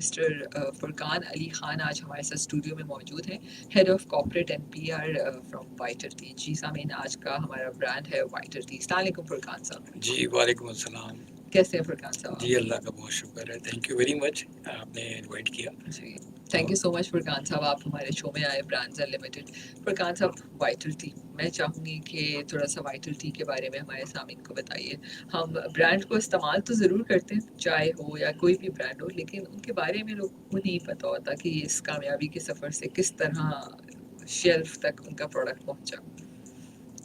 Mister فرقان علی خان آج ہمارے ساتھ اسٹوڈیو میں موجود ہیں، head of corporate and P R from وائٹر ٹی. جی سامعین، آج کا ہمارا برانڈ ہے وائٹر ٹی. السلام علیکم فرقان صاحب. جی وعلیکم السلام. کیسے ہیں فرقان صاحب؟ جی اللہ کا بہت شکر ہے، تھینک یو ویری مچ، آپ نے انوائٹ کیا. جی تھینک یو سو مچ فرقان صاحب، آپ ہمارے شو میں آئے برانڈز انلمیٹڈ. فرقان صاحب، وائٹل ٹی، میں چاہوں گی کہ تھوڑا سا وائٹل ٹی کے بارے میں ہمارے سامعین کو بتائیے. ہم برانڈ کو استعمال تو ضرور کرتے ہیں، چائے ہو یا کوئی بھی برانڈ ہو، لیکن ان کے بارے میں لوگوں کو نہیں پتہ ہوتا کہ اس کامیابی کے سفر سے کس طرح شیلف تک ان کا پروڈکٹ پہنچا.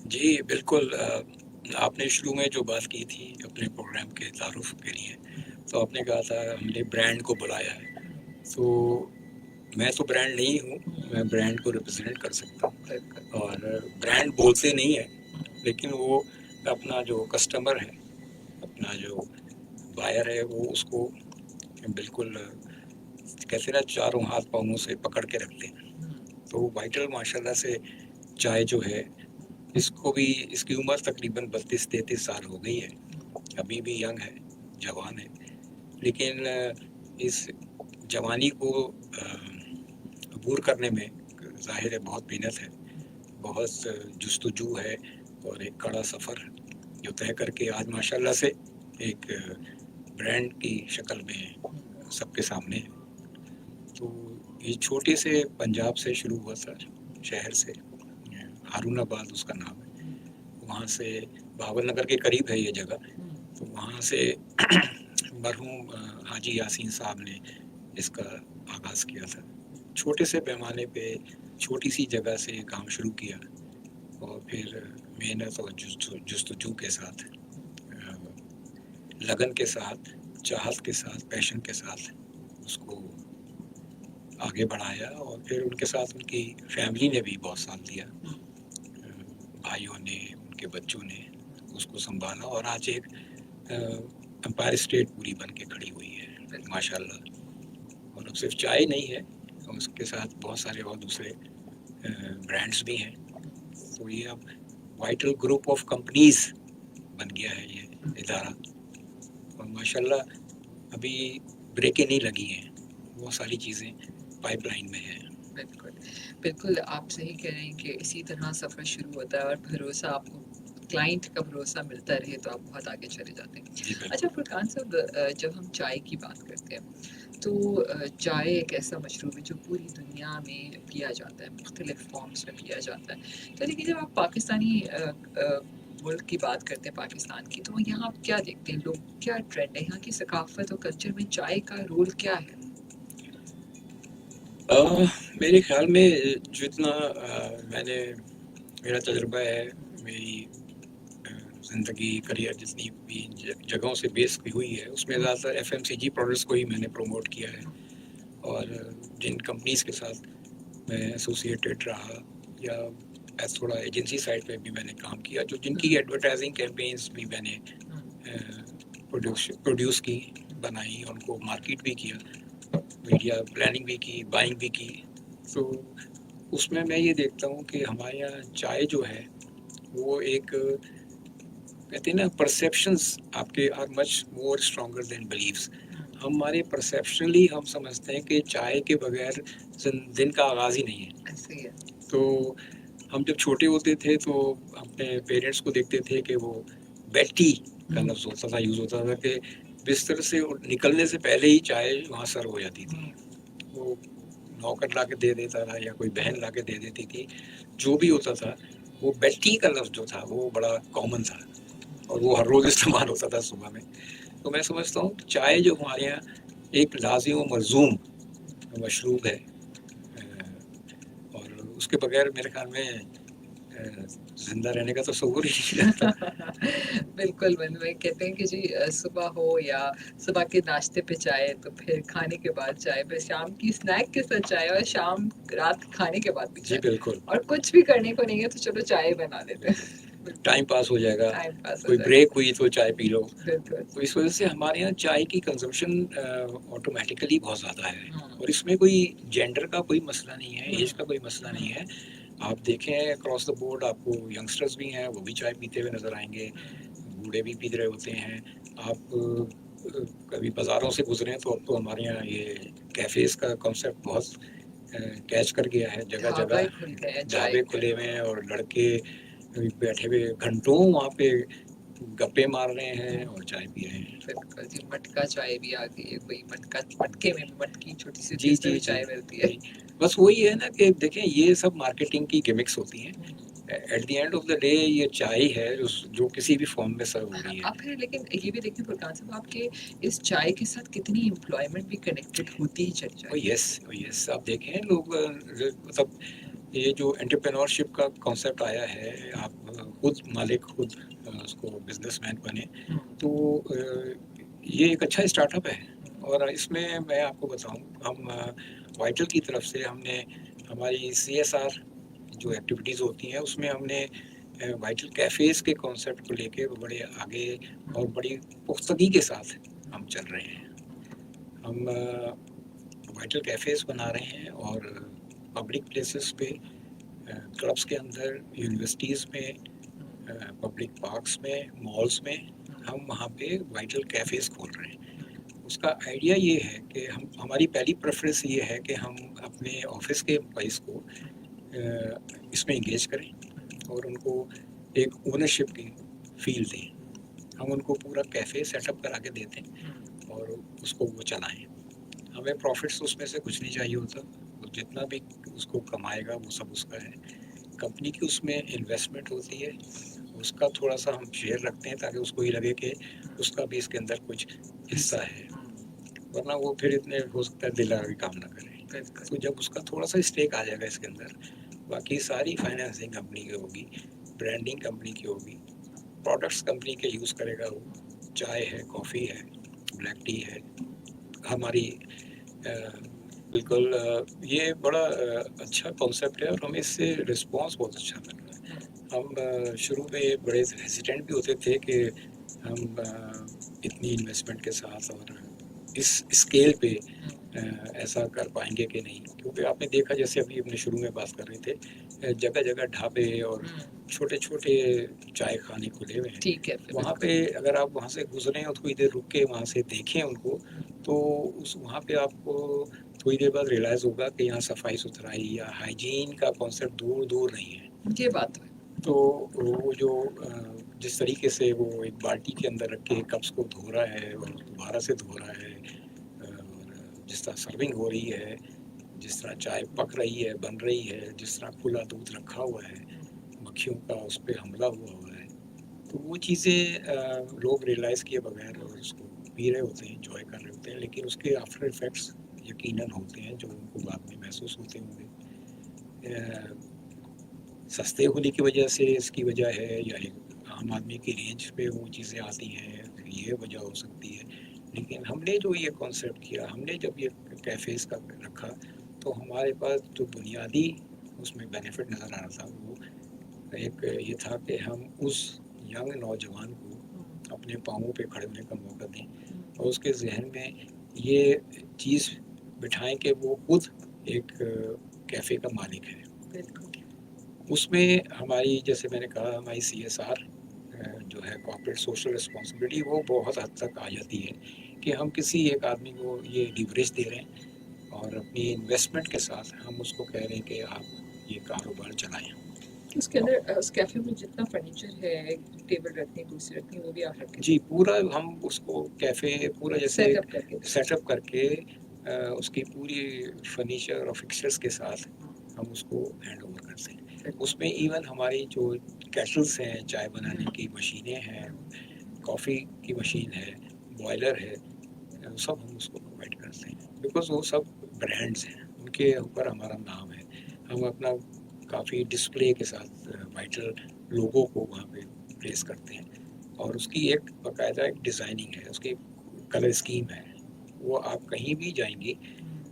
جی بالکل، آپ نے شروع میں جو بات کی تھی اپنے پروگرام کے تعارف کے لیے، تو آپ نے کہا تھا ہم نے برانڈ کو بلایا ہے. تو میں تو برانڈ نہیں ہوں، میں برانڈ کو ریپرزینٹ کر سکتا ہوں، اور برانڈ بولتے نہیں ہیں، لیکن وہ اپنا جو کسٹمر ہے، اپنا جو بائر ہے، وہ اس کو بالکل کہتے نا چاروں ہاتھ پاؤں سے پکڑ کے رکھتے ہیں. تو وائٹل ماشاء اللہ سے چائے جو ہے، اس کو بھی اس کی عمر تقریباً 32-33 سال ہو گئی ہے، ابھی بھی ینگ ہے، جوان ہے. لیکن اس جوانی کو عبور کرنے میں ظاہر ہے بہت محنت ہے، بہت جستجو ہے، اور ایک کڑا سفر جو طے کر کے آج ماشاء اللہ سے ایک برانڈ کی شکل میں سب کے سامنے ہے. تو یہ چھوٹے سے پنجاب سے شروع ہوا تھا، شہر سے، ہارون آباد اس کا نام ہے، وہاں سے بھاول نگر کے قریب ہے یہ جگہ. تو وہاں سے مرحوم حاجی یاسین صاحب نے اس کا آغاز کیا تھا. چھوٹے سے پیمانے پہ چھوٹی سی جگہ سے کام شروع کیا، اور پھر محنت اور جستجو کے ساتھ، لگن کے ساتھ، چاہت کے ساتھ، پیشن کے ساتھ اس کو آگے بڑھایا. اور پھر ان کے ساتھ ان کی فیملی نے بھی بہت ساتھ دیا، بھائیوں نے، ان کے بچوں نے اس کو سنبھالا، اور آج ایک امپائر اسٹیٹ پوری بن کے کھڑی ہوئی ہے ماشاء اللہ. اور اب صرف چائے نہیں ہے، اس کے ساتھ بہت سارے اور دوسرے برانڈز بھی ہیں. تو یہ اب وائٹل گروپ آف کمپنیز بن گیا ہے یہ ادارہ، اور ماشاء اللہ ابھی بریکیں نہیں لگی ہیں، وہ ساری چیزیں پائپ لائن میں ہیں. بالکل بالکل، آپ صحیح کہہ رہے ہیں کہ اسی طرح سفر شروع ہوتا ہے، اور بھروسہ آپ کو، کلائنٹ کا بھروسہ ملتا رہے تو آپ بہت آگے چلے جاتے ہیں. جی بالکل. اچھا فرقان صاحب، جب ہم چائے کی بات کرتے ہیں تو چائے ایک ایسا مشروب ہے جو پوری دنیا میں پیا جاتا ہے، مختلف فارمز میں پیا جاتا ہے. تو لیکن جب آپ پاکستانی ملک کی بات کرتے ہیں، پاکستان کی، تو یہاں آپ کیا دیکھتے ہیں، لوگ کیا ٹرینڈ ہے یہاں کی ثقافت اور کلچر میں چائے کا رول کیا ہے؟ میرے خیال میں جتنا میں نے، میرا تجربہ ہے، میری زندگی کریئر جتنی بھی جگہوں سے بیس کی ہوئی ہے، اس میں زیادہ تر ایف ایم سی جی پروڈکٹس کو ہی میں نے پروموٹ کیا ہے. اور جن کمپنیز کے ساتھ میں ایسوسیٹیڈ رہا، یا تھوڑا ایجنسی سائڈ پہ بھی میں نے کام کیا، جو جن کی ایڈورٹائزنگ کیمپینز بھی میں نے پروڈیوس کی، بنائی، ان کو مارکیٹ بھی کیا، میڈیا پلاننگ بھی کی، بائنگ بھی کی. تو اس میں یہ دیکھتا ہوں کہ ہمارے یہاں چائے جو ہے وہ ایک، کہتے ہیں نا، پرسیپشنز آپ کے are much more stronger than beliefs. ہمارے پرسیپشنلی ہم سمجھتے ہیں کہ چائے کے بغیر دن کا آغاز ہی نہیں ہے. تو ہم جب چھوٹے ہوتے تھے تو اپنے پیرنٹس کو دیکھتے تھے کہ وہ بیڈ ٹی کا لفظ ہوتا تھا، یوز ہوتا تھا، کہ بستر سے نکلنے سے پہلے ہی چائے وہاں سرو ہو جاتی تھی. وہ نوکر لا کے دے دیتا تھا یا کوئی بہن لا کے دے دیتی تھی، جو بھی ہوتا تھا، وہ بیڈ ٹی کا لفظ جو تھا وہ بڑا کامن تھا، اور وہ ہر روز استعمال ہوتا تھا صبح میں. تو میں سمجھتا ہوں کہ چائے جو ہمارے یہاں ایک لازم و ملزوم مشروب ہے، اور اس کے بغیر میرے خیال میں زندہ رہنے کا تصور ہی نہیں رہتا. بالکل، میں کہتے ہیں کہ جی صبح ہو یا صبح کے ناشتے پہ چائے، تو پھر کھانے کے بعد چائے، پھر شام کی اسنیک کے ساتھ چائے، اور شام رات کھانے کے بعد بھی جی چائے. بالکل. اور کچھ بھی کرنے کو نہیں ہے تو چلو چائے بنا لیتے ہیں، ٹائم پاس ہو جائے گا، ٹائم پاس ہو کوئی جائے بریک ہوئی تو چائے پی لو. بالکل. تو اس وجہ سے ہمارے یہاں چائے کی کنزمپشن آٹومیٹیکلی بہت زیادہ ہے، اور اس میں کوئی جینڈر کا کوئی مسئلہ نہیں ہے، ایج کا کوئی مسئلہ نہیں ہے. آپ دیکھیں اکراس دا بورڈ آپ کو ینگسٹرز بھی ہیں، وہ بھی چائے پیتے ہوئے نظر آئیں گے، بوڑھے بھی پی رہے ہوتے ہیں. آپ कभी बाज़ारों से गुज़रे तो अब तो हमारे यहाँ ये कैफ़ेज़ का कॉन्सेप्ट बहुत कैच कर गया है। ढाबा जगह-जगह खुल गए हैं चाय ढाबे के। खुले हुए हैं और लड़के बैठे हुए घंटों वहाँ पे गप्पे मार रहे हैं और चाय पी रहे हैं। बिल्कुल जी, मटका चाय भी आ गई है, कोई मटका, मटके में भी मटकी छोटी सी जी, जिसमें जी, भी जी, चाय मिलती है। जी। बस वही है ना कि देखें ये सब मार्केटिंग की गिमिक्स होती हैं। At the end of the day ये चाय है जो किसी भी फॉर्म में सर्व हो रही है। आप फिर लेकिन ये भी देखिए फुरकान साहब, आपके इस चाय के साथ कितनी एम्प्लॉयमेंट भी कनेक्टेड होती ही चली ओह जाती है। Yes, oh yes. आप देखें लोग मतलब ये जो एंटरप्रेन्योरशिप का कॉन्सेप्ट आया है, आप खुद मालिक, खुद उसको बिजनेसमैन बने, तो ये एक अच्छा स्टार्टअप है। और इसमें मैं आपको बताऊं, हम वाइटल की तरफ से हमने हमारी CSR जो एक्टिविटीज़ होती हैं उसमें हमने वाइटल कैफ़ेज़ के कॉन्सेप्ट को लेके बड़े आगे और बड़ी पुख्तगी के साथ हम चल रहे हैं। हम वाइटल कैफ़ेज़ बना रहे हैं और पब्लिक प्लेसेस पे, क्लब्स के अंदर, यूनिवर्सिटीज़ में, पब्लिक पार्क्स में, मॉल्स में हम वहाँ पे वाइटल कैफ़ेज़ खोल रहे हैं। उसका आइडिया ये है कि हमारी पहली प्रेफरेंस ये है कि हम अपने ऑफिस के एम्प्लॉइज़ को इसमें इंगेज करें और उनको एक ओनरशिप की फील दें। हम उनको पूरा कैफ़े सेटअप करा के देते हैं और उसको वो चलाएं। हमें प्रॉफिट्स उसमें से कुछ नहीं चाहिए होता, वो जितना भी उसको कमाएगा वो सब उसका है। कंपनी की उसमें इन्वेस्टमेंट होती है, उसका थोड़ा सा हम शेयर रखते हैं ताकि उसको ये लगे कि उसका भी इसके अंदर कुछ हिस्सा है, वरना वो फिर इतने हो सकता है दिल लगा के काम ना करे। तो जब उसका थोड़ा सा स्टेक आ जाएगा इसके अंदर, बाकी सारी फाइनेंसिंग कंपनी की होगी, ब्रांडिंग कंपनी की होगी, प्रोडक्ट्स कंपनी के यूज़ करेगा वो, चाय है, कॉफ़ी है, ब्लैक टी है। हमारी बिल्कुल ये बड़ा अच्छा कॉन्सेप्ट है और हमें इससे रिस्पांस बहुत अच्छा मिल रहा है। हम शुरू में बड़े हेजिटेंट भी होते थे कि हम इतनी इन्वेस्टमेंट के साथ और इस स्केल पे ऐसा कर पाएंगे कि नहीं, क्योंकि आपने देखा जैसे अभी अपने शुरू में बात कर रहे थे, जगह जगह ढाबे और छोटे छोटे चाय खाने खुले हुए हैं। ठीक है, वहाँ पे अगर आप वहाँ से गुजरें और थोड़ी देर रुक के वहाँ से देखें उनको, तो उस वहाँ पे आपको थोड़ी देर बाद रियलाइज़ होगा कि यहाँ सफाई सुथराई या हाइजीन का कॉन्सेप्ट दूर दूर नहीं है। ये बात है। तो वो जो जिस तरीके से वो एक बाल्टी के अंदर रख के कप्स को धो रहा है और दोबारा से धो रहा है, और जिस तरह सर्विंग हो रही है, जिस तरह चाय पक रही है, बन रही है, जिस तरह खुला दूध रखा हुआ है, मक्खियों का उस पर हमला हुआ है, तो वो चीज़ें लोग रियलाइज़ किए बगैर और उसको पी रहे होते हैं, एंजॉय कर रहे होते हैं, लेकिन उसके आफ्टर इफ़ेक्ट्स यकीनन होते हैं जो उनको बाद में महसूस होते होंगे। सस्ते होने की वजह से इसकी वजह है, या एक आम आदमी की रेंज पे वो चीज़ें आती हैं, ये वजह हो सकती है। लेकिन हमने जो ये कॉन्सेप्ट किया, हमने जब ये कैफ़ेज़ का रखा, तो हमारे पास जो बुनियादी उसमें बेनिफिट नज़र आ रहा था वो एक ये था कि हम उस यंग नौजवान को अपने पाँवों पे खड़े होने का मौका दें और उसके जहन में ये चीज़ बिठाएं कि वो खुद एक कैफ़े का मालिक है। उसमें हमारी, जैसे मैंने कहा, हमारी CSR जो है कॉर्पोरेट सोशल रिस्पॉन्सिबिलिटी, वो बहुत हद तक आ जाती है कि हम किसी एक आदमी को ये लिवरेज दे रहे हैं और अपनी इन्वेस्टमेंट के साथ हम उसको कह रहे हैं कि आप ये कारोबार चलाएं। उसके अंदर उस कैफे में जितना फर्नीचर है, टेबल रखने, कुर्सी रखनी, वो भी आप रखें? जी, पूरा हम उसको कैफ़े पूरा जैसे सेटअप करके उसकी पूरी फर्नीचर और फिक्सचर्स के साथ हम उसको हैंड ओवर करते हैं। उसमें इवन हमारी जो केटल्स हैं, चाय बनाने की मशीनें हैं, कॉफ़ी की मशीन है, बॉयलर है, सब हम उसको प्रोवाइड करते हैं, बिकॉज़ वो सब ब्रांड्स हैं, उनके ऊपर हमारा नाम है। हम अपना काफ़ी डिस्प्ले के साथ वाइटल लोगो को वहाँ पे प्लेस करते हैं और उसकी एक बाकायदा एक डिज़ाइनिंग है, उसकी कलर स्कीम है। वो आप कहीं भी जाएंगी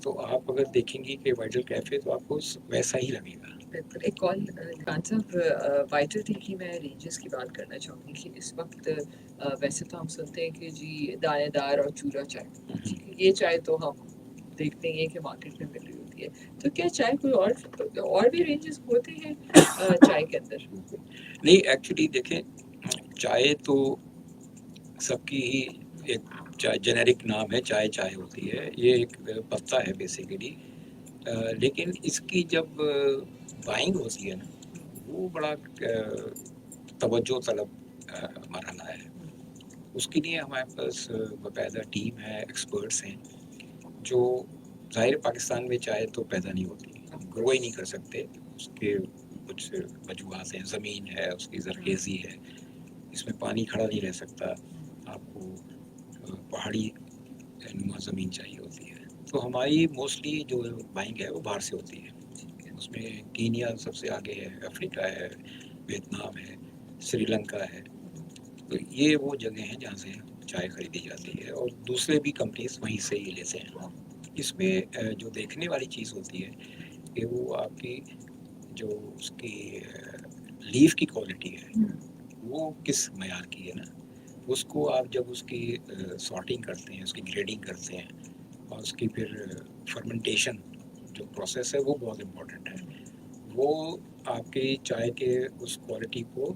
तो आप अगर देखेंगी कि वाइटल कैफ़े, तो आपको वैसा ही लगेगा। बिल्कुल। एक कॉल खान साहब, वाइटल टी की मैं रेंजेस की बात करना चाहूँगी कि इस वक्त वैसे तो हम सुनते हैं कि जी दानेदार और चूरा चाय, ये चाय तो हम देखते ही हैं कि मार्केट में मिल रही होती है, तो क्या चाय कोई और भी रेंजेस होते हैं चाय के अंदर? नहीं, एक्चुअली देखें, चाय तो सबकी ही एक चाय जेनेरिक नाम है, चाय चाय होती है, ये एक पत्ता है बेसिकली। लेकिन इसकी जब बाइंग होती है ना, वो बड़ा तवज्जो तलब मरहला है। उसके लिए हमारे पास बाकायदा टीम है, एक्सपर्ट्स हैं, जो ज़ाहिर पाकिस्तान में चाय तो पैदा नहीं होती, हम ग्रो ही नहीं कर सकते। उसके कुछ वजूहात हैं, ज़मीन है, उसकी ज़रखेज़ी है, इसमें पानी खड़ा नहीं रह सकता, आपको पहाड़ी नुमा ज़मीन चाहिए होती है। तो हमारी मोस्टली जो बाइंग है वो बाहर से होती है। उसमें कीनिया सबसे आगे है, अफ्रीका है, वियतनाम है, श्रीलंका है। तो ये वो जगह हैं जहाँ से चाय खरीदी जाती है और दूसरे भी कंपनीज वहीं से ही लेते हैं। इसमें जो देखने वाली चीज़ होती है कि वो आपकी जो उसकी लीफ की क्वालिटी है वो किस मयार की है ना, उसको आप जब उसकी सॉर्टिंग करते हैं, उसकी ग्रेडिंग करते हैं और उसकी फिर फर्मेंटेशन जो प्रोसेस है वो बहुत इम्पोर्टेंट है। वो आपकी चाय के उस क्वालिटी को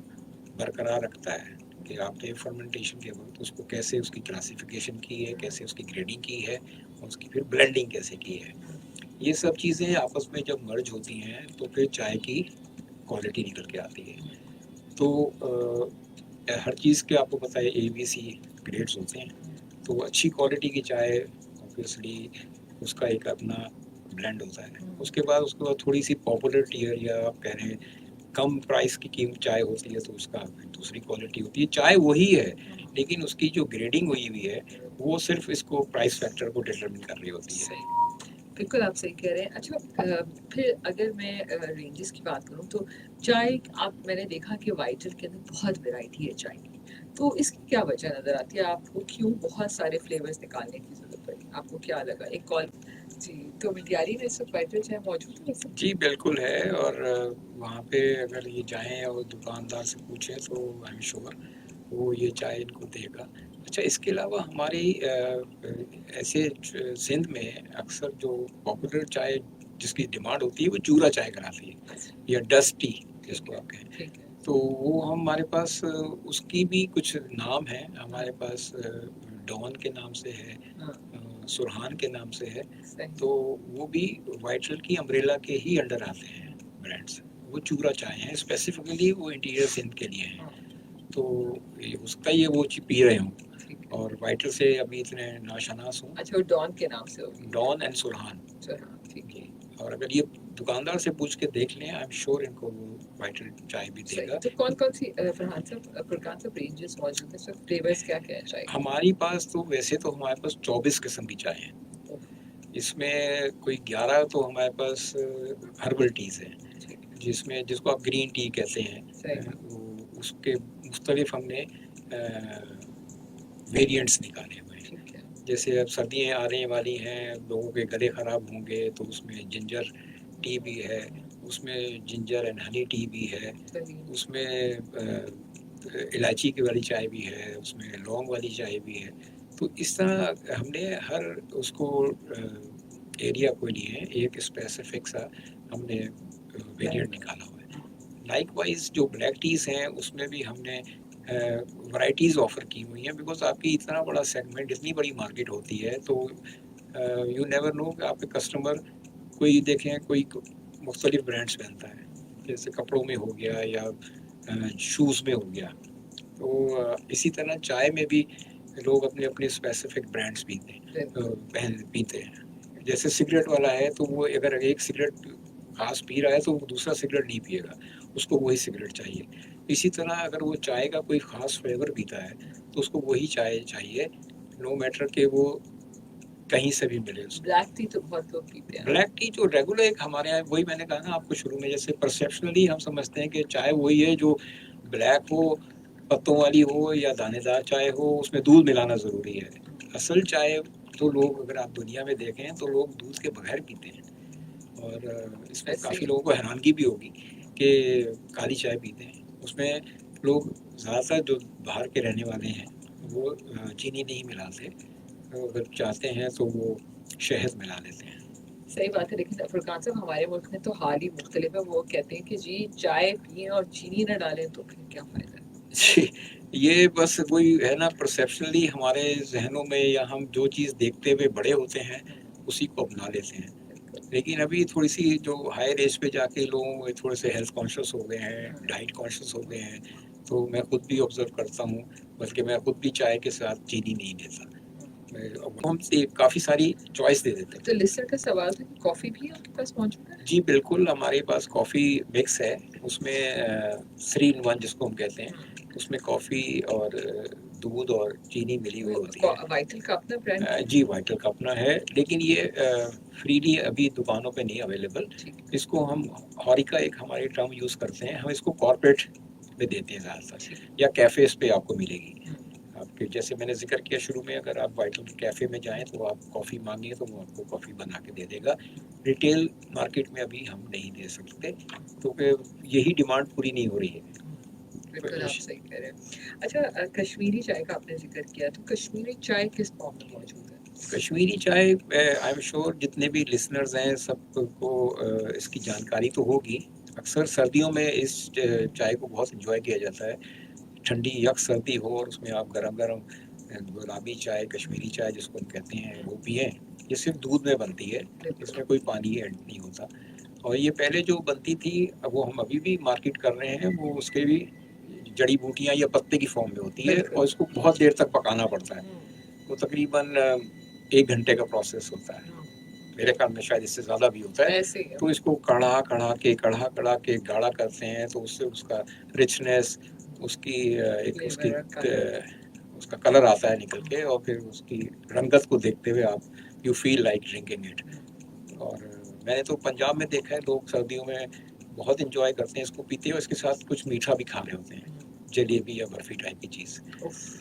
बरकरार रखता है कि आपने फर्मेंटेशन के वक्त उसको कैसे उसकी क्लासिफिकेशन की है, कैसे उसकी ग्रेडिंग की है और उसकी फिर ब्लेंडिंग कैसे की है। ये सब चीज़ें आपस में जब मर्ज होती हैं तो फिर चाय की क्वालिटी निकल के आती है। तो हर चीज़ के आपको पता है ABC ग्रेड्स होते हैं, तो अच्छी क्वालिटी की चाय ऑब्वियसली उसका एक अपना ब्लेंड होता है। उसके बाद थोड़ी सी पॉपुलर टियर या आप कह रहे हैं कम प्राइस की कीमत चाय होती है तो उसका दूसरी क्वालिटी होती है। चाय वही है लेकिन उसकी जो ग्रेडिंग हुई हुई है वो सिर्फ इसको प्राइस फैक्टर को डिटरमिन कर रही होती है। बिल्कुल आप सही कह रहे हैं। अच्छा फिर अगर मैं रेंजेस की बात करूँ तो चाय मैंने देखा कि वाइटल के अंदर बहुत वैरायटी है चाय की, तो इसकी क्या वजह नज़र आती है आपको? क्यों बहुत सारे फ्लेवर्स निकालने की ज़रूरत पड़ी? आपको क्या लगा? एक कॉल जी, तो मिटियारी में इस वक्त वाइटल चाय मौजूद है? जी बिल्कुल है और वहाँ पे अगर ये जाएँ और दुकानदार से पूछें तो आई एम श्योर वो ये चाय इनको देगा। अच्छा इसके अलावा हमारी ऐसे सिंध में अक्सर जो पॉपुलर चाय जिसकी डिमांड होती है वो चूरा चाय कराती है या डस्ट टी जिसको आप कहें। तो वो हमारे पास उसकी भी कुछ नाम है, हमारे पास डॉन के नाम से है, सुरहान के नाम से है, तो वो भी वाइटल की अम्ब्रेला के ही अंडर आते हैं ब्रांड्स। वो चूरा चाय हैं, स्पेसिफिकली वो इंटीरियर सिंध के लिए हैं। तो उसका ये वो पी रहे हूँ और वाइटल से अभी इतने नाशनास हूँ। अच्छा, डॉन के नाम से होगी? Dawn and Surhan. ठीक है। और अगर ये दुकानदार से पूछ के देख लें, आई एम श्योर इनको वो वाइटल चाय भी देगा। तो कौन-कौन सी फरहान साहब रेंजेस मौजूद है? सब फ्लेवर्स क्या-क्या है चाय के? हमारी पास तो वैसे तो हमारे पास 24 किस्म की चाय है। इसमें कोई 11 तो हमारे पास हर्बल टीज़ हैं, जिसमें जिसको आप ग्रीन टी कहते हैं। उसके मुख्तलिफ हमने वेरिएंट्स निकाले हुए हैं। जैसे अब सर्दियाँ आने वाली हैं, लोगों के गले ख़राब होंगे तो उसमें जिंजर टी भी है, उसमें जिंजर एंड हनी टी भी है, उसमें इलायची की वाली चाय भी है, उसमें लौंग वाली चाय भी है। तो इस तरह हमने हर उसको एरिया को लिए एक स्पेसिफिक सा हमने वेरिएंट निकाला हुआ है। लाइकवाइज जो ब्लैक टीज़ हैं उसमें भी हमने वैराइटीज़ ऑफ़र की हुई हैं, बिकॉज आपकी इतना बड़ा सेगमेंट, इतनी बड़ी मार्केट होती है तो यू नेवर नो कि आपके कस्टमर कोई देखें कोई मुख्तलिफ ब्रांड्स पहनता है, जैसे कपड़ों में हो गया या शूज़ में हो गया। तो इसी तरह चाय में भी लोग अपने अपने स्पेसिफिक ब्रांड्स पीते हैं। जैसे सिगरेट वाला है तो वो अगर एक सिगरेट खास पी रहा है तो वो दूसरा सिगरेट नहीं पिएगा, उसको वही सिगरेट चाहिए। इसी तरह अगर वो चाय का कोई ख़ास फ्लेवर पीता है तो उसको वही चाय चाहिए, नो मैटर कि वो कहीं से भी मिले उसको। ब्लैक टी तो बहुत लोग पीते हैं। ब्लैक टी जो रेगुलर एक हमारे यहाँ, वही मैंने कहा ना आपको शुरू में, जैसे परसेप्शनली हम समझते हैं कि चाय वही है जो ब्लैक हो, पत्तों वाली हो या दानेदार चाय हो, उसमें दूध मिलाना ज़रूरी है। असल चाय तो लोग अगर आप दुनिया में देखें तो लोग दूध के बगैर पीते हैं और इसमें काफ़ी लोगों को हैरानगी भी होगी कि काली चाय पीते हैं। उसमें लोग ज़्यादातर जो बाहर के रहने वाले हैं वो चीनी नहीं मिलाते, तो अगर चाहते हैं तो वो शहद मिला लेते हैं। सही बात है, लेकिन फुरकान साहब हमारे मुल्क में तो हाल ही मुख्तलिफ है। वो कहते हैं कि जी चाय पिए और चीनी न डालें तो फिर क्या फ़ायदा? जी, ये बस वही है ना, परसेप्शनली हमारे ज़हनों में या हम जो चीज़ देखते हुए बड़े होते हैं, उसी को अपना लेते हैं। लेकिन अभी थोड़ी-सी जो हायर एज पे जाके लोग थोड़े से हेल्थ कॉन्शियस हो गए हैं, डाइट कॉन्शियस हो गए हैं, तो मैं खुद भी ऑब्ज़र्व करता हूँ, बल्कि मैं खुद भी चाय के साथ चीनी नहीं लेता। हम से काफ़ी सारी चॉइस दे देते हैं। तो लिस्टर का सवाल था कि कॉफ़ी भी आपके पास मौजूद है? जी, बिल्कुल, हमारे पास कॉफ़ी मिक्स है, उसमें 3 in 1 जिसको हम कहते हैं, उसमें कॉफ़ी और दूध और चीनी मिली हुई होती है। वाइटल का अपना ब्रांड है? जी, वाइटल का अपना है, लेकिन ये फ्रीली अभी दुकानों पे नहीं अवेलेबल। इसको हम हॉरिका एक हमारी टर्म यूज़ करते हैं, हम इसको कॉर्पोरेट में देते हैं ज़्यादातर, या कैफ़ेज़ पे आपको मिलेगी। आपके जैसे मैंने ज़िक्र किया शुरू में, अगर आप वाइटल के कैफ़े में जाएँ तो आप कॉफ़ी माँगिए तो वो आपको कॉफ़ी बना के दे देगा। रिटेल मार्केट में अभी हम नहीं दे सकते, क्योंकि यही डिमांड पूरी नहीं हो रही है। बिल्कुल आप सही कह रहे हैं। अच्छा, कश्मीरी चाय का आपने ज़िक्र किया, तो कश्मीरी चाय किस फॉर्म में मौजूद है? कश्मीरी चाय, आई एम श्योर जितने भी लिसनर्स हैं सबको इसकी जानकारी तो होगी। अक्सर सर्दियों में इस चाय को बहुत एंजॉय किया जाता है। ठंडी यक सर्दी हो और उसमें आप गरम-गरम गुलाबी चाय, कश्मीरी चाय जिसको हम कहते हैं, वो पिएँ। ये सिर्फ़ दूध में बनती है, इसमें कोई पानी ऐड नहीं होता। और ये पहले जो बनती थी, अब वो हम अभी भी मार्केट कर रहे हैं, वो उसके भी जड़ी-बूटियाँ या पत्ते की फॉर्म में होती है और इसको बहुत देर तक पकाना पड़ता है। वो तकरीबन 1 घंटे का प्रोसेस होता है। मेरे ख्याल में शायद इससे ज़्यादा भी होता है। तो इसको कढ़ा-कढ़ा के गाढ़ा करते हैं, तो उससे उसका रिचनेस, उसकी उसका कलर आता है निकल के, और फिर उसकी रंगत को देखते हुए आप you feel like drinking it. और मैंने तो पंजाब में देखा है, लोग सर्दियों में बहुत एंजॉय करते हैं इसको पीते हैं, और इसके साथ कुछ मीठा भी खा रहे होते हैं, जलेबी या बर्फी टाइप की चीज़,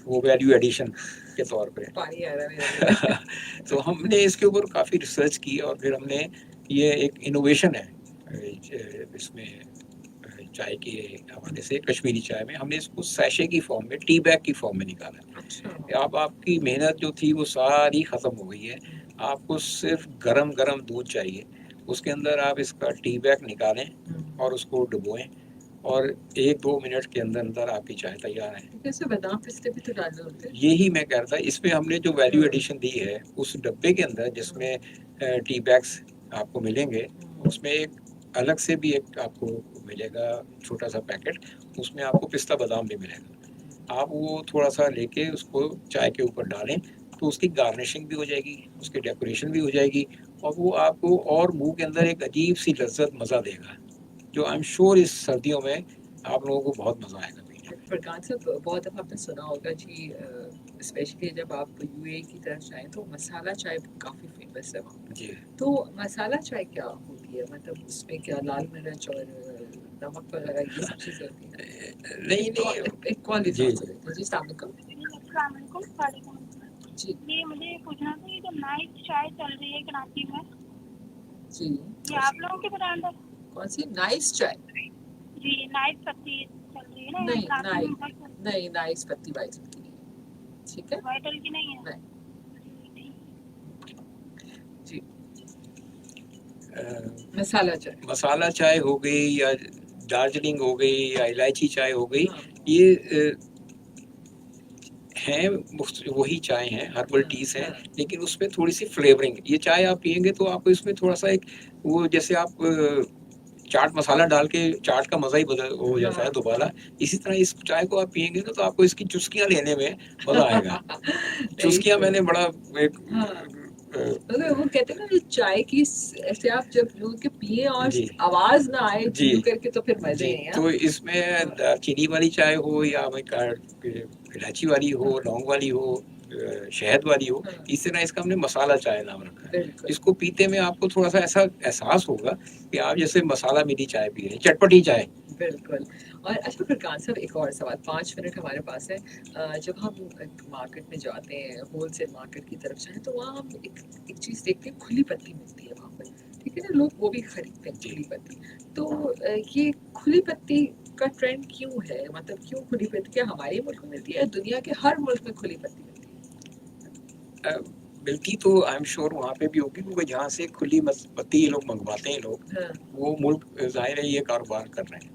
वो वैल्यू एडिशन के तौर पे। पानी आ रहा है। तो हमने इसके ऊपर काफ़ी रिसर्च की, और फिर हमने, ये एक इनोवेशन है इसमें चाय के हवाले से, कश्मीरी चाय में हमने इसको सैशे की फॉर्म में, टी बैग की फॉर्म में निकाला। अच्छा। अब आपकी मेहनत जो थी वो सारी ख़त्म हो गई है। आपको सिर्फ गरम-गरम दूध चाहिए, उसके अंदर आप इसका टी बैग निकालें और उसको डुबोएं, और 1-2 मिनट के अंदर आपकी चाय तैयार है। इसमें बादाम पिस्ते भी तो डालने होते हैं? यही मैं कह रहा था, इसमें हमने जो वैल्यू एडिशन दी है, उस डब्बे के अंदर जिसमें टी बैग्स आपको मिलेंगे, उसमें एक अलग से भी एक आपको मिलेगा छोटा सा पैकेट, उसमें आपको पिस्ता बादाम भी मिलेगा। आप वो थोड़ा सा लेके उसको चाय के ऊपर डालें, तो उसकी गार्निशिंग भी हो जाएगी, उसकी डेकोरेशन भी हो जाएगी, और वो आपको और मुंह के अंदर एक अजीब सी लज्जत, मज़ा देगा, जो आई एम श्योर इस सर्दियों में आप लोगों को बहुत मज़ा आएगा पीने। फरकान साहब, बहुत दफ़ा आपने सुना होगा जी, स्पेशली जब आप यूएई की तरफ जाएं तो मसाला चाय काफ़ी फेमस है वहाँ। जी। तो मसाला चाय क्या होती है, मतलब उसमें क्या लाल मिर्च और नमक वगैरह ये सब चीज़ें होती हैं? नहीं एक कॉल जी अस्सलाम वालेकुम। जी ये मुझे पूछना था, ये जो नाइट चाय चल रही है कराची में, जी, ये आप लोगों की ब्रांड है? कौन सी नाइस चाय? जी, नाइट पत्ती चल रही है ना नहीं, कराची में बहुत। नहीं नाइस पत्ती वाइटल की नहीं है, ठीक है? वाइटल की नहीं है? नहीं। जी, मसाला चाय हो गई, या दार्जिलिंग हो गई, या इलायची चाय हो गई, ये हैं वही चाय हैं, हर्बल टीज हैं, लेकिन उसमें थोड़ी सी फ्लेवरिंग, ये चाय आप पियेंगे तो आपको इसमें थोड़ा सा एक, वो जैसे आप चाट मसाला डाल के चाट का मजा ही बदल हो जाता है दोबारा, इसी तरह इस चाय को आप पियेंगे ना, तो आपको इसकी चुस्कियां लेने में मजा आएगा। चुस्कियां मैंने बड़ा एक वो कहते हैं ना, जो चाय की ऐसे आप जब लोग के पिए और जी आवाज ना आए जी करके, तो फिर मजे जी, हैं। तो इसमें चीनी वाली चाय हो, या इलायची वाली हो, लौंग वाली हो, शहद वाली हो, इस तरह इसका हमने मसाला चाय नाम रखा है। इसको पीते में आपको थोड़ा सा ऐसा एहसास होगा कि आप जैसे मसाला मिली चाय पी रहे हैं, चटपटी चाय। बिल्कुल। और अच्छा फरकान साहब, एक और सवाल, 5 मिनट हमारे पास है। जब हम मार्केट में जाते हैं, होलसेल मार्केट की तरफ जाएं, तो वहाँ हम एक चीज़ देखते हैं, खुली पत्ती मिलती है वहाँ पर, ठीक है ना? लोग वो भी खरीदते हैं खुली पत्ती। तो ये खुली पत्ती का ट्रेंड क्यों है? मतलब क्यों खुली पत्ती, क्या हमारे मुल्क में मिलती है, दुनिया के हर मुल्क में खुली पत्ती मिलती है? मिलती तो आई एम श्योर वहाँ पे भी होगी, क्योंकि जहाँ से खुली पत्ती ये लोग मंगवाते हैं लोग, वो मुल्क ज़ाहिर है ये कारोबार कर रहे हैं।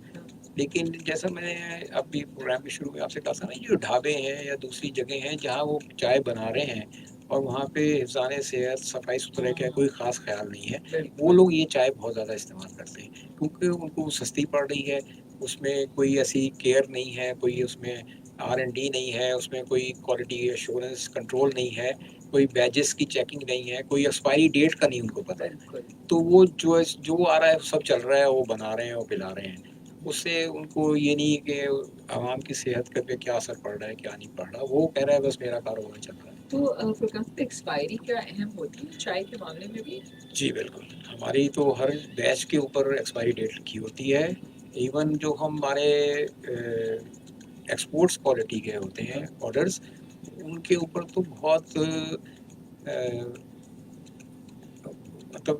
لیکن جیسا میں نے اپنی پروگرام کے شروع میں آپ سے کہا تھا نا، جو ڈھابے ہیں یا دوسری جگہ ہیں جہاں وہ چائے بنا رہے ہیں اور وہاں پہ حفظان صحت صفائی ستھرائی کا کوئی خاص خیال نہیں ہے، وہ لوگ یہ چائے بہت زیادہ استعمال کرتے ہیں کیونکہ ان کو سستی پڑ رہی ہے، اس میں کوئی ایسی کیئر نہیں ہے، کوئی اس میں R&D نہیں ہے، اس میں کوئی کوالٹی ایشورنس کنٹرول نہیں ہے، کوئی بیجز کی چیکنگ نہیں ہے، کوئی ایکسپائری ڈیٹ کا نہیں ان کو پتہ ہے، تو وہ جو آ رہا ہے سب چل رہا ہے، وہ بنا رہے ہیں اور پلا رہے ہیں. اس سے ان کو یہ نہیں کہ عوام کی صحت پہ کیا اثر پڑ رہا ہے کیا نہیں پڑ رہا، وہ کہہ رہا ہے بس میرا کاروبار چل رہا ہے. تو فرقان صاحب ایکسپائری کیا اہم ہوتی ہے چائے کے معاملے میں بھی؟ جی بالکل، ہماری تو ہر بیچ کے اوپر ایکسپائری ڈیٹ لکھی ہوتی ہے. ایون جو ہمارے ایکسپورٹس کوالٹی کے ہوتے ہیں آرڈرز، ان کے اوپر تو بہت مطلب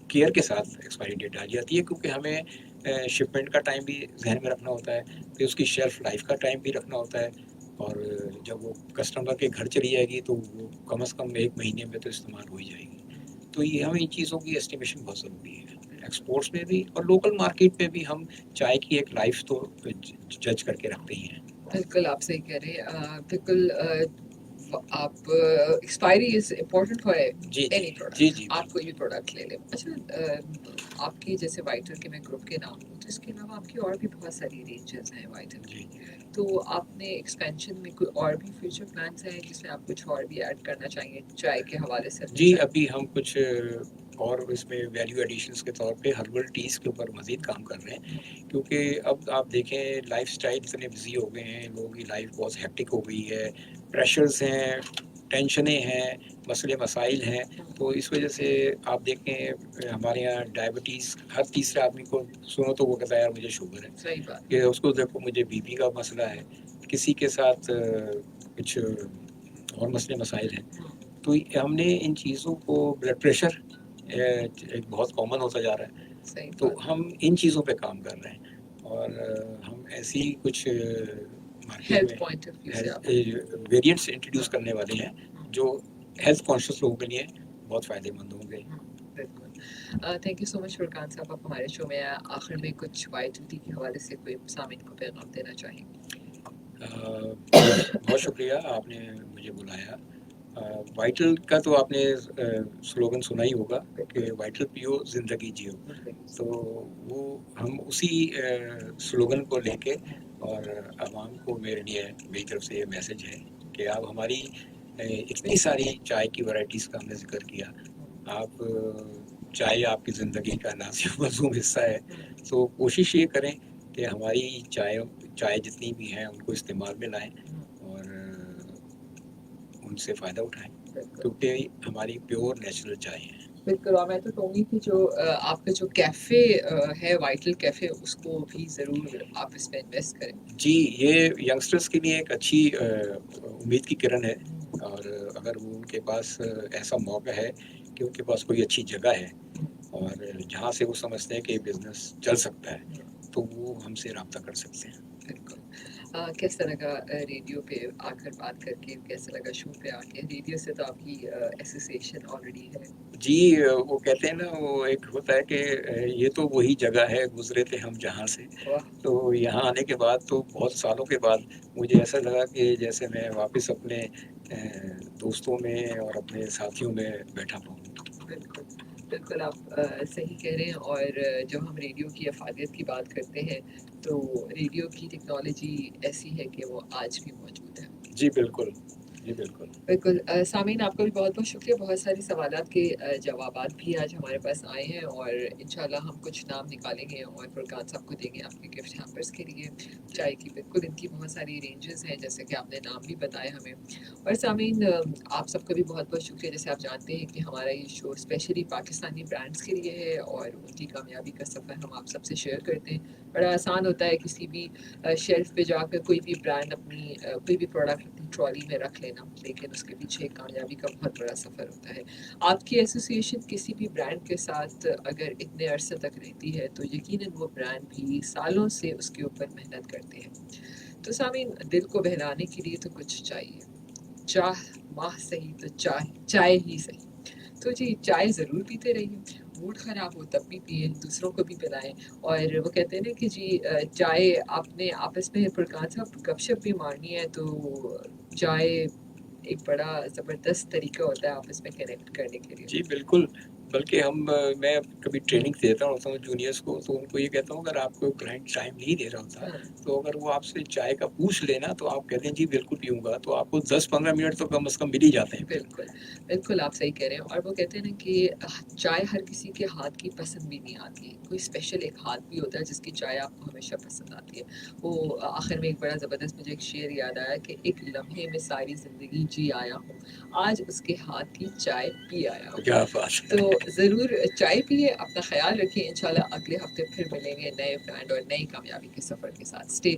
کیئر کے ساتھ ایکسپائری ڈیٹ ڈالی جاتی ہے، کیونکہ ہمیں شپمنٹ کا ٹائم بھی ذہن میں رکھنا ہوتا ہے، پھر اس کی شیلف لائف کا ٹائم بھی رکھنا ہوتا ہے، اور جب وہ کسٹمر کے گھر چلی جائے گی تو وہ کم از کم 1 مہینے میں تو استعمال ہو ہی جائے گی. تو یہ ہمیں ان چیزوں کی اسٹیمیشن بہت ضروری ہے، ایکسپورٹس میں بھی اور لوکل مارکیٹ میں بھی. ہم چائے کی ایک لائف تو جج کر کے رکھتے ہی ہیں. بالکل آپ صحیح کہہ رہے ہیں. بالکل آپ ایکسپائری از امپورٹنٹ فار جی جی اینی پروڈکٹ. جی جی آپ کوئی بھی پروڈکٹ لے لیں. اچھا آپ کی جیسے وائٹل کے میں گروپ کے نام لوں تو اس کے علاوہ آپ کی اور بھی بہت ساری رینجز ہیں وائٹل کی، تو آپ نے ایکسپینشن میں کوئی اور بھی فیوچر پلانس ہیں جس میں آپ کچھ اور بھی ایڈ کرنا چاہیں گے چائے کے حوالے سے؟ جی ابھی ہم کچھ اور اس میں ویلیو ایڈیشنس کے طور پہ ہربل ٹیز کے اوپر مزید کام کر رہے ہیں، کیونکہ اب آپ دیکھیں لائف سٹائل اتنے بزی ہو گئے ہیں، لوگوں کی لائف بہت ہیکٹک ہو گئی ہے، پریشرز ہیں، ٹینشنیں ہیں، مسئلے مسائل ہیں. تو اس وجہ سے آپ دیکھیں ہمارے یہاں ڈائبٹیز ہر تیسرے آدمی کو سنو تو وہ کہتا ہے یار مجھے شوگر ہے. صحیح بات. کہ اس کو دیکھو مجھے بی پی کا مسئلہ ہے، کسی کے ساتھ کچھ اور مسئلے مسائل ہیں. تو ہم نے ان چیزوں کو، بلڈ پریشر ایک بہت کامن ہوتا جا رہا ہے، تو ہم ان چیزوں پہ کام کر رہے ہیں، اور ہم ایسی کچھ مارکیٹ ہیلتھ میں پوائنٹ آف ویو سے آپ ویریئنٹس انٹروڈیوس کرنے والے ہیں جو ہیلتھ کانشیس لوگوں کے لیے بہت فائدہ مند ہوں گے. بالکل. تھینک یو سو مچ فرقان صاحب، آپ ہمارے شو میں آخر میں کچھ وائٹلٹی کے حوالے سے کوئی سامعین کو پیغام دینا چاہیں گے؟ بہت شکریہ آپ نے مجھے بلایا. وائٹل کا تو آپ نے سلوگن سنا ہی ہوگا کہ وائٹل پیو زندگی جیو، تو وہ ہم اسی سلوگن کو لے کے، اور عوام کو میری طرف سے یہ میسج ہے کہ آپ ہماری اتنی ساری چائے کی ورائٹیز کا ہم نے ذکر کیا. آپ چائے آپ کی زندگی کا نازک مضموم حصہ ہے، تو کوشش یہ کریں کہ ہماری چائے جتنی بھی ہیں ان کو استعمال میں لائیں اور ان سے فائدہ اٹھائیں، کیونکہ ہماری پیور نیچرل چائے ہیں. بالکل. اور میں تو کہوں گی کہ جو آپ کا جو کیفے ہے وائٹل کیفے، اس کو بھی ضرور آپ اس میں انویسٹ کریں. جی یہ ینگسٹرز کے لیے ایک اچھی امید کی کرن ہے، اور اگر وہ ان کے پاس ایسا موقع ہے کہ ان کے پاس کوئی اچھی جگہ ہے اور جہاں سے وہ سمجھتے ہیں کہ یہ بزنس چل سکتا ہے تو وہ ہم سے رابطہ کر سکتے ہیں. بالکل. کیسا لگا ریڈیو پہ آ کر بات کر کے؟ کیسا لگا شو پہ آ کے؟ ریڈیو سے تو آپ کی ایسوسیشن آلریڈی ہے. جی وہ کہتے ہیں نا، وہ ایک ہوتا ہے کہ یہ تو وہی جگہ ہے گزرے تھے ہم جہاں سے. تو یہاں آنے کے بعد تو بہت سالوں کے بعد مجھے ایسا لگا کہ جیسے میں واپس اپنے دوستوں میں اور اپنے ساتھیوں میں بیٹھا ہوں. بالکل بالکل آپ صحیح کہہ رہے ہیں. اور جب ہم ریڈیو کی افادیت کی بات کرتے ہیں تو ریڈیو کی ٹیکنالوجی ایسی ہے کہ وہ آج بھی موجود ہے. جی بالکل، جی بالکل. بالکل. سامعین آپ کا بھی بہت بہت شکریہ. بہت ساری سوالات کے جوابات بھی آج ہمارے پاس آئے ہیں، اور انشاءاللہ ہم کچھ نام نکالیں گے اور فرقان صاحب کو دیں گے آپ کے گفٹ ہیمپرس کے لیے چائے کی. بالکل ان کی بہت ساری رینجز ہیں جیسے کہ آپ نے نام بھی بتائے ہمیں. اور سامعین آپ سب کا بھی بہت بہت شکریہ. جیسے آپ جانتے ہیں کہ ہمارا یہ شو اسپیشلی پاکستانی برانڈس کے لیے ہے اور ان کی کامیابی کا سفر ہم آپ سب سے شیئر کرتے ہیں. بڑا آسان ہوتا ہے کسی بھی شیلف پہ جا کر کوئی بھی برانڈ اپنی کوئی بھی پروڈکٹ اپنی ٹرالی میں رکھ لینا، لیکن اس کے پیچھے کامیابی کا بہت بڑا سفر ہوتا ہے. آپ کی ایسوسیشن کسی بھی برانڈ کے ساتھ اگر اتنے عرصے تک رہتی ہے تو یقیناً وہ برانڈ بھی سالوں سے اس کے اوپر محنت کرتے ہیں. تو سامعین دل کو بہلانے کے لیے تو کچھ چاہیے، چاہ ماہ صحیح تو چائے ہی صحیح. تو جی چائے ضرور پیتے رہیے. मूड ख़राब हो तब भी पिएँ, दूसरों को भी पिलाएँ। और वो कहते हैं ना कि जी चाय आपने आपस में फुरकान साहब गपशप भी मारनी है तो चाय एक बड़ा ज़बरदस्त तरीका होता है आपस में कनेक्ट करने के लिए। जी, बिल्कुल। बल्कि मैं कभी ट्रेनिंग देता होता हूँ जूनियर्स को, तो उनको ये कहता हूँ अगर आपको क्लाइंट टाइम नहीं दे रहा होता, हाँ, तो अगर वो आपसे चाय का पूछ ले ना, तो आप कहते हैं जी बिल्कुल पीऊँगा, तो आपको 10-15 मिनट तो कम से कम मिल ही जाते हैं फिर। बिल्कुल, बिल्कुल आप सही कह रहे हैं। और वो कहते हैं ना कि चाय हर किसी के हाथ की पसंद भी नहीं आती। कोई स्पेशल एक हाथ भी होता है जिसकी चाय आपको हमेशा पसंद आती है। वो आखिर में एक बड़ा ज़बरदस्त मुझे एक शेर याद आया कि एक लम्हे में सारी ज़िंदगी जी आया हूँ, आज उसके हाथ की चाय पी आया हूँ। क्या बात है! तो ज़रूर चाय पिए, अपना ख़्याल रखिए। इंशाल्लाह अगले हफ़्ते फिर मिलेंगे नए ब्रांड और नई कामयाबी के सफ़र के साथ। स्टे